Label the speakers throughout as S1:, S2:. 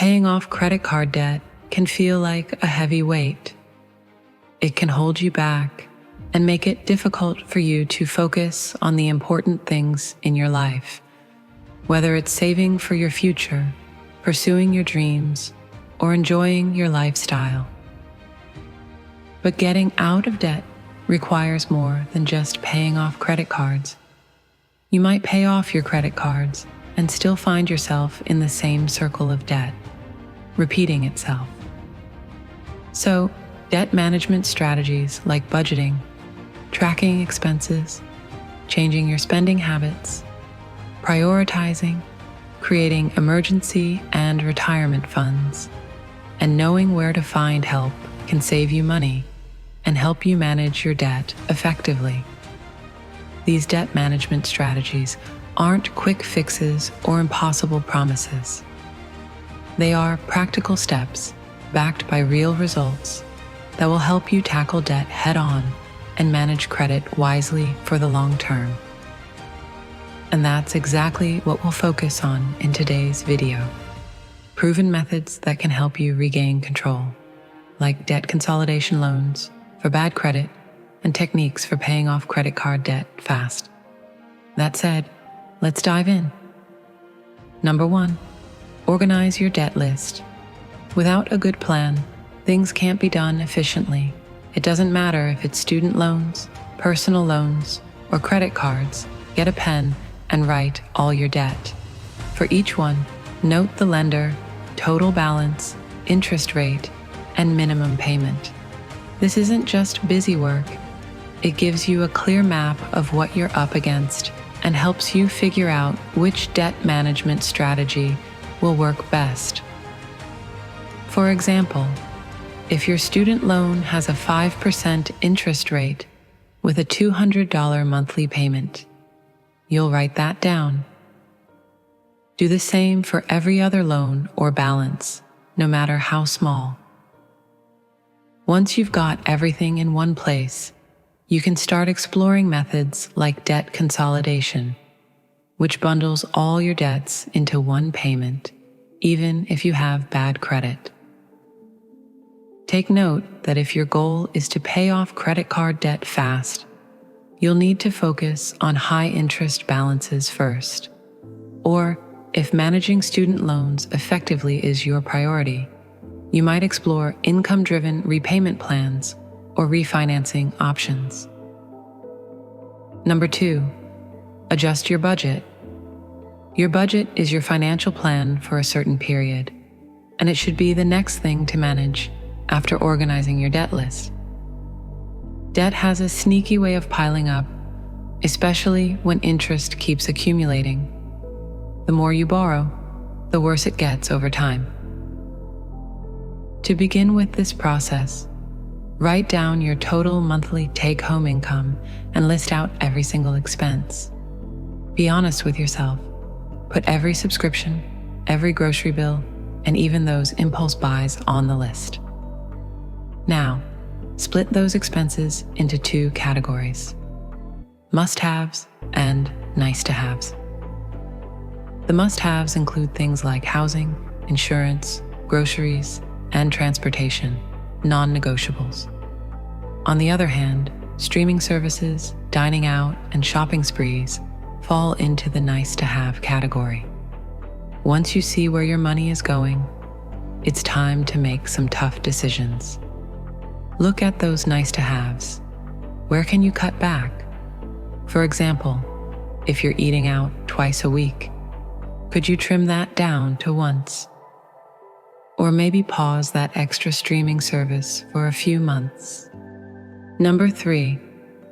S1: Paying off credit card debt can feel like a heavy weight. It can hold you back and make it difficult for you to focus on the important things in your life, whether it's saving for your future, pursuing your dreams, or enjoying your lifestyle. But getting out of debt requires more than just paying off credit cards. You might pay off your credit cards and still find yourself in the same circle of debt, repeating itself. So, debt management strategies like budgeting, tracking expenses, changing your spending habits, prioritizing, creating emergency and retirement funds, and knowing where to find help can save you money and help you manage your debt effectively. These debt management strategies aren't quick fixes or impossible promises. They are practical steps backed by real results that will help you tackle debt head-on and manage credit wisely for the long term. And that's exactly what we'll focus on in today's video. Proven methods that can help you regain control, like debt consolidation loans for bad credit and techniques for paying off credit card debt fast. That said, let's dive in. Number 1, organize your debt list. Without a good plan, things can't be done efficiently. It doesn't matter if it's student loans, personal loans, or credit cards. Get a pen and write all your debt. For each one, note the lender, total balance, interest rate, and minimum payment. This isn't just busy work. It gives you a clear map of what you're up against and helps you figure out which debt management strategy will work best. For example, if your student loan has a 5% interest rate with a $200 monthly payment, you'll write that down. Do the same for every other loan or balance, no matter how small. Once you've got everything in one place, you can start exploring methods like debt consolidation, which bundles all your debts into one payment, even if you have bad credit. Take note that if your goal is to pay off credit card debt fast, you'll need to focus on high-interest balances first. Or, if managing student loans effectively is your priority, you might explore income-driven repayment plans or refinancing options. Number 2, adjust your budget. Your budget is your financial plan for a certain period, and it should be the next thing to manage after organizing your debt list. Debt has a sneaky way of piling up, especially when interest keeps accumulating. The more you borrow, the worse it gets over time. To begin with this process, write down your total monthly take-home income and list out every single expense. Be honest with yourself. Put every subscription, every grocery bill, and even those impulse buys on the list. Now, split those expenses into 2 categories: must-haves and nice-to-haves. The must-haves include things like housing, insurance, groceries, and transportation, non-negotiables. On the other hand, streaming services, dining out, and shopping sprees fall into the nice-to-have category. Once you see where your money is going, it's time to make some tough decisions. Look at those nice-to-haves. Where can you cut back? For example, if you're eating out twice a week, could you trim that down to once? Or maybe pause that extra streaming service for a few months. Number 3,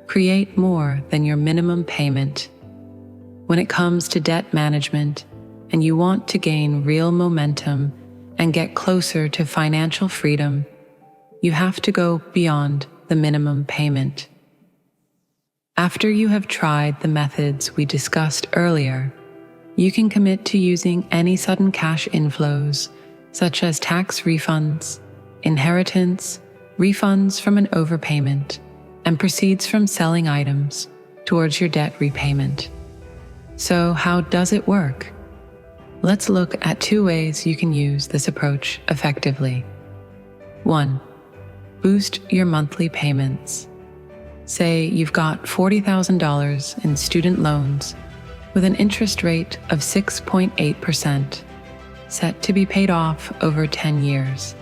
S1: create more than your minimum payment. When it comes to debt management and you want to gain real momentum and get closer to financial freedom, you have to go beyond the minimum payment. After you have tried the methods we discussed earlier, you can commit to using any sudden cash inflows, such as tax refunds, inheritance, refunds from an overpayment, and proceeds from selling items towards your debt repayment. So how does it work? Let's look at 2 ways you can use this approach effectively. 1. Boost your monthly payments. Say you've got $40,000 in student loans with an interest rate of 6.8%, set to be paid off over 10 years.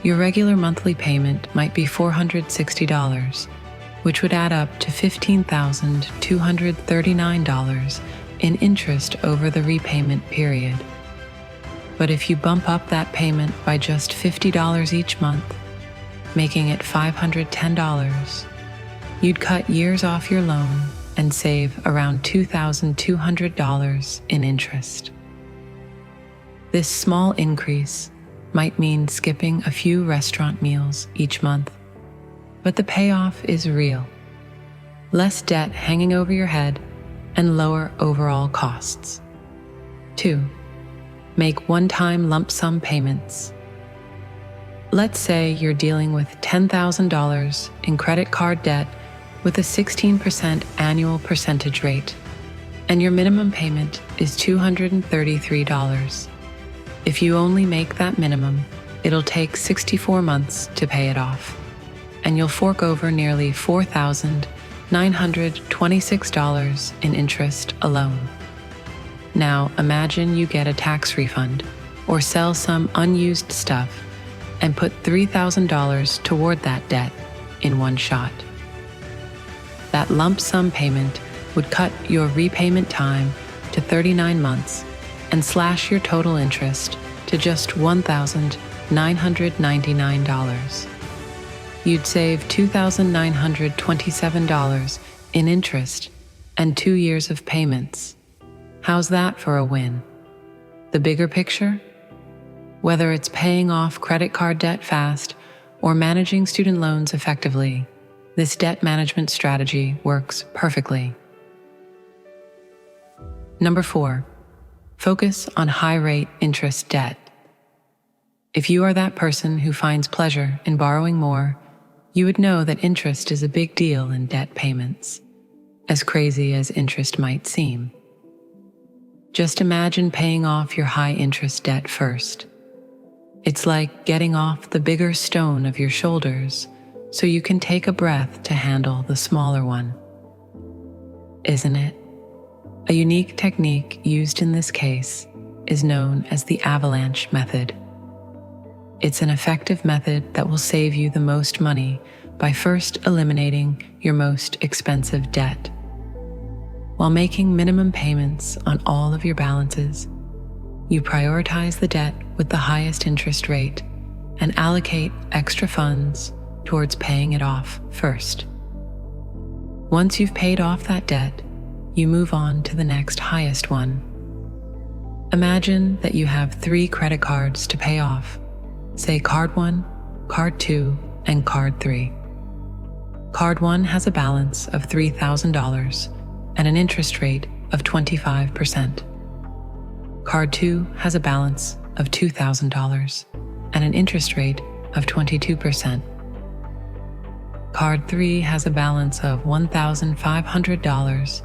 S1: Your regular monthly payment might be $460, which would add up to $15,239 in interest over the repayment period. But if you bump up that payment by just $50 each month, making it $510, you'd cut years off your loan and save around $2,200 in interest. This small increase might mean skipping a few restaurant meals each month, but the payoff is real. Less debt hanging over your head and lower overall costs. 2. Make one-time lump sum payments. Let's say you're dealing with $10,000 in credit card debt with a 16% annual percentage rate, and your minimum payment is $233. If you only make that minimum, it'll take 64 months to pay it off, and you'll fork over nearly $4,926 in interest alone. Now imagine you get a tax refund or sell some unused stuff and put $3,000 toward that debt in one shot. That lump sum payment would cut your repayment time to 39 months and slash your total interest to just $1,999. You'd save $2,927 in interest and 2 years of payments. How's that for a win? The bigger picture? Whether it's paying off credit card debt fast or managing student loans effectively, this debt management strategy works perfectly. 4. Focus on high-rate interest debt. If you are that person who finds pleasure in borrowing more, you would know that interest is a big deal in debt payments, as crazy as interest might seem. Just imagine paying off your high-interest debt first. It's like getting off the bigger stone of your shoulders so you can take a breath to handle the smaller one. Isn't it? A unique technique used in this case is known as the avalanche method. It's an effective method that will save you the most money by first eliminating your most expensive debt. While making minimum payments on all of your balances, you prioritize the debt with the highest interest rate and allocate extra funds towards paying it off first. Once you've paid off that debt, you move on to the next highest one. Imagine that you have 3 credit cards to pay off, say Card 1, Card 2, and Card 3. Card 1 has a balance of $3,000 and an interest rate of 25%. Card 2 has a balance of $2,000 and an interest rate of 22%. Card 3 has a balance of $1,500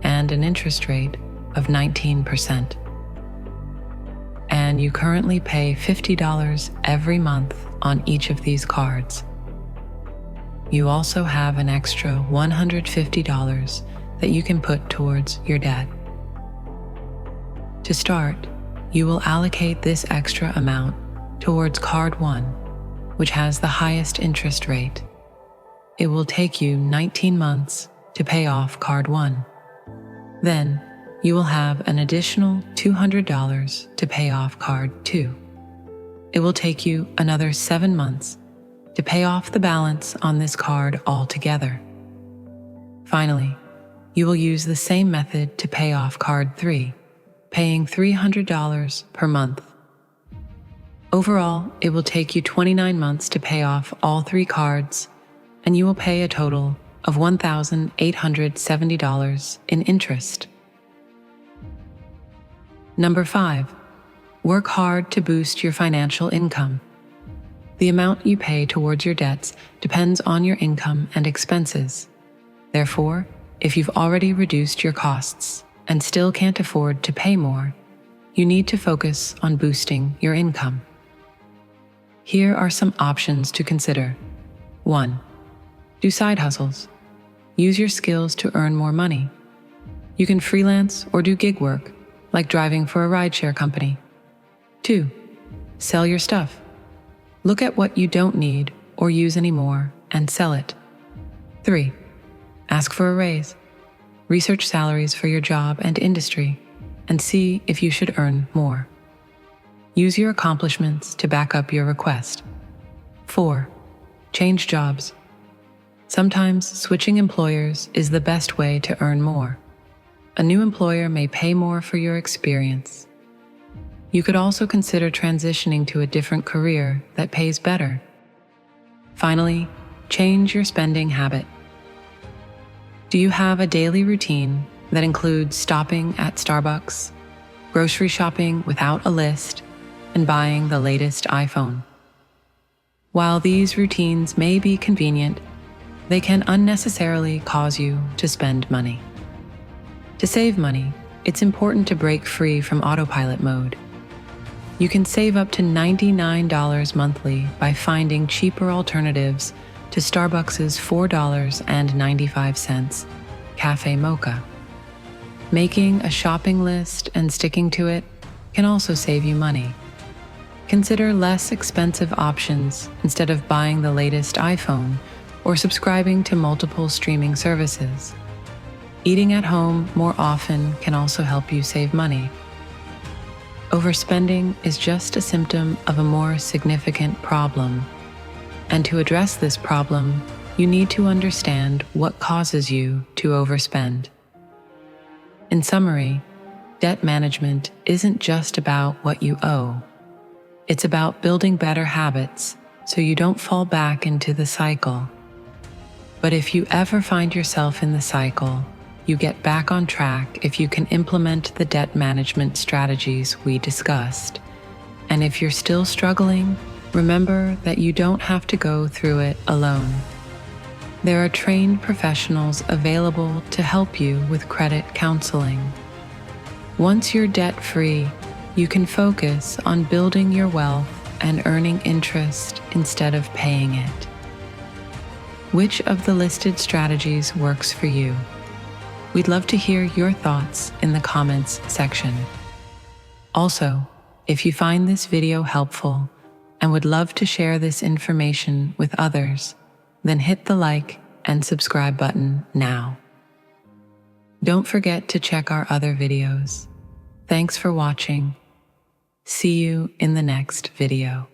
S1: and an interest rate of 19%. And you currently pay $50 every month on each of these cards. You also have an extra $150 that you can put towards your debt. To start, you will allocate this extra amount towards Card 1, which has the highest interest rate. It will take you 19 months to pay off Card 1. Then, you will have an additional $200 to pay off Card 2. It will take you another 7 months to pay off the balance on this card altogether. Finally, you will use the same method to pay off Card 3, paying $300 per month. Overall, it will take you 29 months to pay off all 3 cards, and you will pay a total of $1,870 in interest. 5. Work hard to boost your financial income. The amount you pay towards your debts depends on your income and expenses. Therefore, if you've already reduced your costs and still can't afford to pay more, you need to focus on boosting your income. Here are some options to consider. 1. Do side hustles. Use your skills to earn more money. You can freelance or do gig work, like driving for a rideshare company. 2. Sell your stuff. Look at what you don't need or use anymore and sell it. 3. Ask for a raise. Research salaries for your job and industry and see if you should earn more. Use your accomplishments to back up your request. 4. Change jobs. Sometimes switching employers is the best way to earn more. A new employer may pay more for your experience. You could also consider transitioning to a different career that pays better. Finally, change your spending habit. Do you have a daily routine that includes stopping at Starbucks, grocery shopping without a list, and buying the latest iPhone? While these routines may be convenient, they can unnecessarily cause you to spend money. To save money, it's important to break free from autopilot mode. You can save up to $99 monthly by finding cheaper alternatives to Starbucks' $4.95 Cafe Mocha. Making a shopping list and sticking to it can also save you money. Consider less expensive options instead of buying the latest iPhone or subscribing to multiple streaming services. Eating at home more often can also help you save money. Overspending is just a symptom of a more significant problem. And to address this problem, you need to understand what causes you to overspend. In summary, debt management isn't just about what you owe. It's about building better habits so you don't fall back into the cycle. But if you ever find yourself in the cycle, you get back on track if you can implement the debt management strategies we discussed. And if you're still struggling, remember that you don't have to go through it alone. There are trained professionals available to help you with credit counseling. Once you're debt-free, you can focus on building your wealth and earning interest instead of paying it. Which of the listed strategies works for you? We'd love to hear your thoughts in the comments section. Also, if you find this video helpful and would love to share this information with others, then hit the like and subscribe button now. Don't forget to check our other videos. Thanks for watching. See you in the next video.